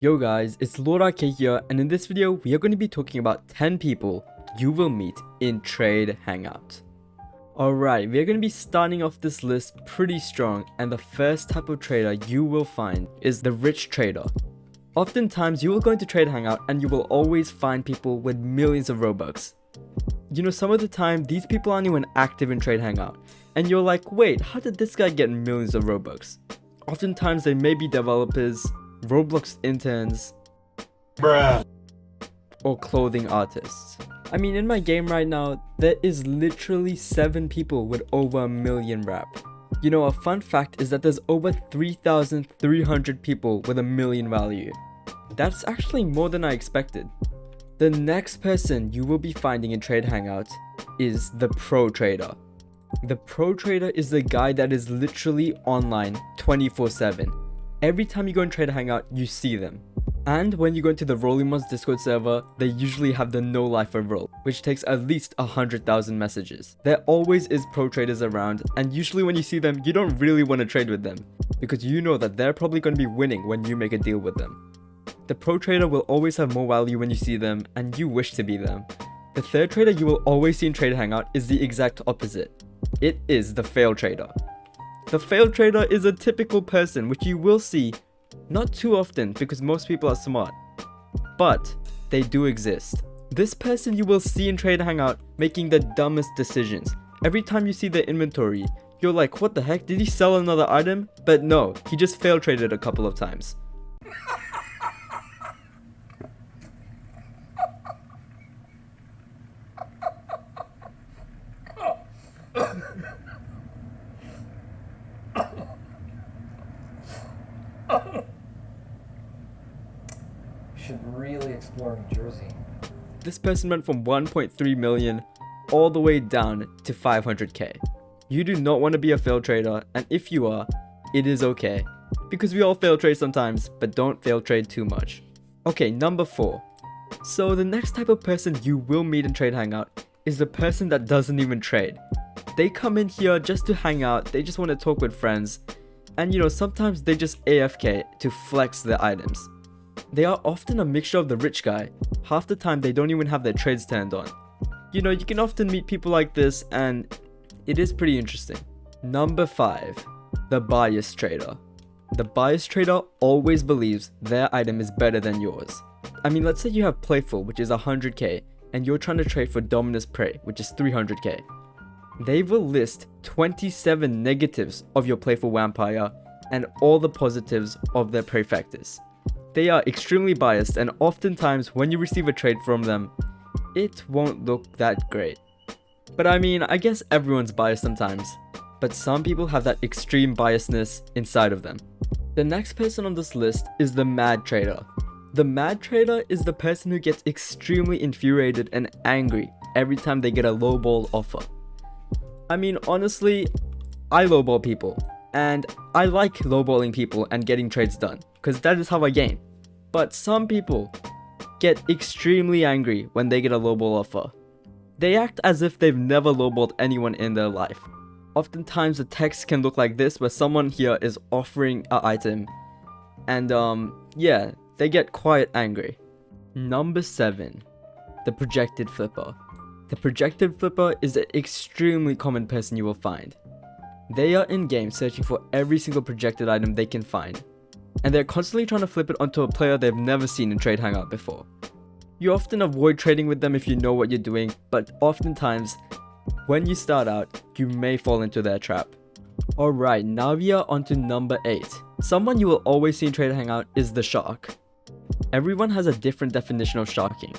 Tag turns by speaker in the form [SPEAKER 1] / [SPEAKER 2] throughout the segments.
[SPEAKER 1] Yo guys, it's Lord RK here, and in this video we are going to be talking about 10 people you will meet in Trade Hangout. Alright, we are going to be starting off this list pretty strong, and the first type of trader you will find is the rich trader. Oftentimes you will go into Trade Hangout and you will always find people with millions of Robux. You know, some of the time these people aren't even active in Trade Hangout, and you're like, wait, how did this guy get millions of Robux? Oftentimes they may be developers, Roblox interns, bruh, or clothing artists. I mean, in my game right now, there is literally 7 people with over 1 million rap. You know, a fun fact is that there's over 3,300 people with 1 million value. That's actually more than I expected. The next person you will be finding in Trade Hangout is the Pro Trader. The Pro Trader is the guy that is literally online 24/7. Every time you go in Trade Hangout, you see them. And when you go into the Rolling Ones Discord server, they usually have the no lifer role, which takes at least 100,000 messages. There always is pro traders around, and usually when you see them, you don't really want to trade with them, because you know that they're probably going to be winning when you make a deal with them. The pro trader will always have more value when you see them, and you wish to be them. The third trader you will always see in Trade Hangout is the exact opposite. It is the fail trader. The failed trader is a typical person which you will see not too often because most people are smart, but they do exist. This person you will see in Trade Hangout making the dumbest decisions. Every time you see their inventory, you're like, what the heck, did he sell another item? But no, he just fail traded a couple of times.
[SPEAKER 2] Should really explore New Jersey.
[SPEAKER 1] This person went from 1.3 million all the way down to 500k. You do not want to be a fail trader, and if you are, it is okay. Because we all fail trade sometimes, but don't fail trade too much. Okay, number 4. So the next type of person you will meet in Trade Hangout is the person that doesn't even trade. They come in here just to hang out, they just want to talk with friends, and you know, sometimes they just AFK to flex their items. They are often a mixture of the rich guy. Half the time they don't even have their trades turned on. You know, you can often meet people like this, and it is pretty interesting. Number 5. The bias trader. The bias trader always believes their item is better than yours. I mean, let's say you have Playful, which is 100k, and you're trying to trade for Dominus Prey, which is 300k. They will list 27 negatives of your Playful Vampire and all the positives of their Prefectus. They are extremely biased, and oftentimes when you receive a trade from them, it won't look that great. But I mean, I guess everyone's biased sometimes, but some people have that extreme biasness inside of them. The next person on this list is the Mad Trader. The Mad Trader is the person who gets extremely infuriated and angry every time they get a lowball offer. I mean, honestly, I lowball people, and I like lowballing people and getting trades done, because that is how I gain. But some people get extremely angry when they get a lowball offer. They act as if they've never lowballed anyone in their life. Oftentimes the text can look like this, where someone here is offering an item, and yeah, they get quite angry. Number 7. The Projected Flipper. The Projected Flipper is an extremely common person you will find. They are in-game searching for every single projected item they can find, and they're constantly trying to flip it onto a player they've never seen in Trade Hangout before. You often avoid trading with them if you know what you're doing, but oftentimes, when you start out, you may fall into their trap. Alright, now we are on to number 8. Someone you will always see in Trade Hangout is the Shark. Everyone has a different definition of sharking,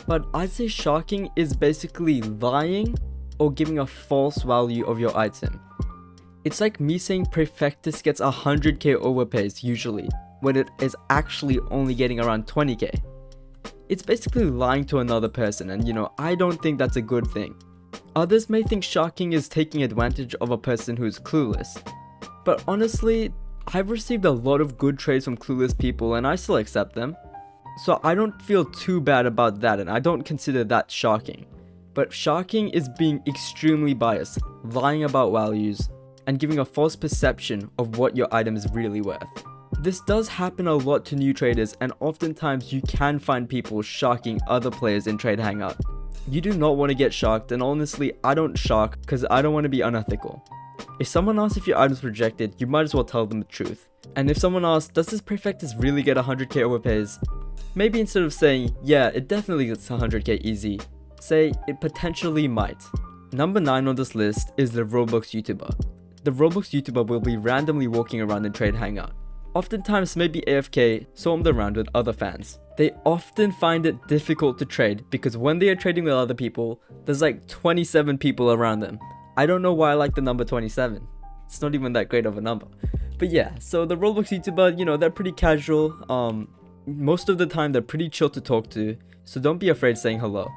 [SPEAKER 1] but I'd say sharking is basically lying or giving a false value of your item. It's like me saying Prefectus gets 100k overpays usually, when it is actually only getting around 20k. It's basically lying to another person, and you know, I don't think that's a good thing. Others may think sharking is taking advantage of a person who's clueless, but honestly, I've received a lot of good trades from clueless people and I still accept them. So I don't feel too bad about that, and I don't consider that sharking. But sharking is being extremely biased, lying about values, and giving a false perception of what your item is really worth. This does happen a lot to new traders, and oftentimes you can find people sharking other players in Trade Hangout. You do not want to get sharked, and honestly, I don't shark because I don't want to be unethical. If someone asks if your item's rejected, you might as well tell them the truth. And if someone asks, does this prefectus really get 100k overpays? Maybe instead of saying, yeah, it definitely gets 100k easy, say, it potentially might. Number 9 on this list is the Roblox YouTuber. The Roblox YouTuber will be randomly walking around in Trade Hangout. Oftentimes maybe AFK, swarmed around with other fans. They often find it difficult to trade because when they are trading with other people, there's like 27 people around them. I don't know why I like the number 27. It's not even that great of a number. But yeah, so the Roblox YouTuber, you know, they're pretty casual. Most of the time they're pretty chill to talk to, so don't be afraid saying hello.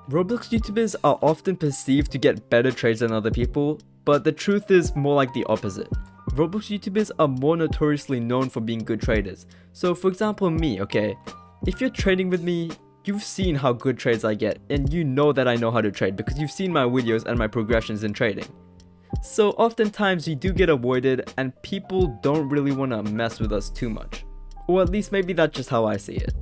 [SPEAKER 1] Roblox YouTubers are often perceived to get better trades than other people, but the truth is more like the opposite. Roblox YouTubers are more notoriously known for being good traders. So for example me, okay, if you're trading with me, you've seen how good trades I get, and you know that I know how to trade because you've seen my videos and my progressions in trading. So oftentimes we do get avoided and people don't really want to mess with us too much. Or at least maybe that's just how I see it.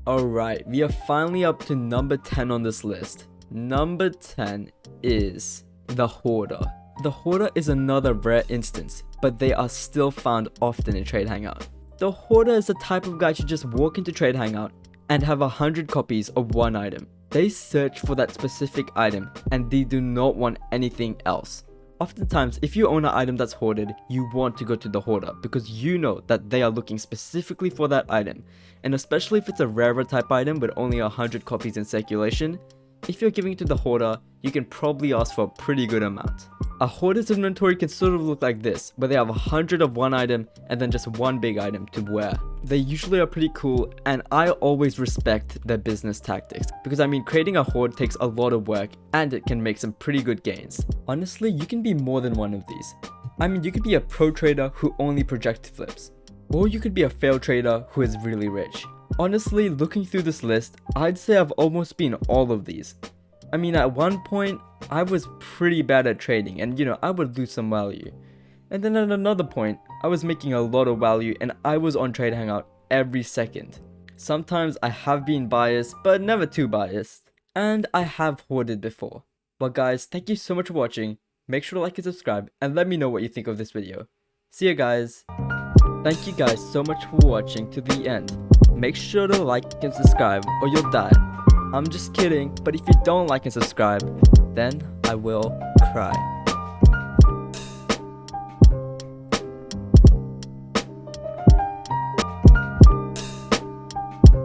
[SPEAKER 1] Alright, we are finally up to number 10 on this list. Number 10 is the Hoarder. The Hoarder is another rare instance, but they are still found often in Trade Hangout. The Hoarder is the type of guy to just walk into Trade Hangout and have 100 copies of one item. They search for that specific item and they do not want anything else. Oftentimes, if you own an item that's hoarded, you want to go to the Hoarder because you know that they are looking specifically for that item. And especially if it's a rarer type item with only 100 copies in circulation, if you're giving it to the Hoarder, you can probably ask for a pretty good amount. A Hoarder's inventory can sort of look like this, where they have 100 of one item and then just one big item to wear. They usually are pretty cool, and I always respect their business tactics, because I mean creating a hoard takes a lot of work and it can make some pretty good gains. Honestly, you can be more than one of these. I mean, you could be a pro trader who only project flips, or you could be a fail trader who is really rich. Honestly, looking through this list, I'd say I've almost been all of these. I mean, at one point, I was pretty bad at trading and, you know, I would lose some value. And then at another point, I was making a lot of value and I was on Trade Hangout every second. Sometimes I have been biased, but never too biased. And I have hoarded before. But guys, thank you so much for watching. Make sure to like and subscribe and let me know what you think of this video. See you guys. Thank you guys so much for watching to the end. Make sure to like and subscribe or you'll die. I'm just kidding, but if you don't like and subscribe, then I will cry.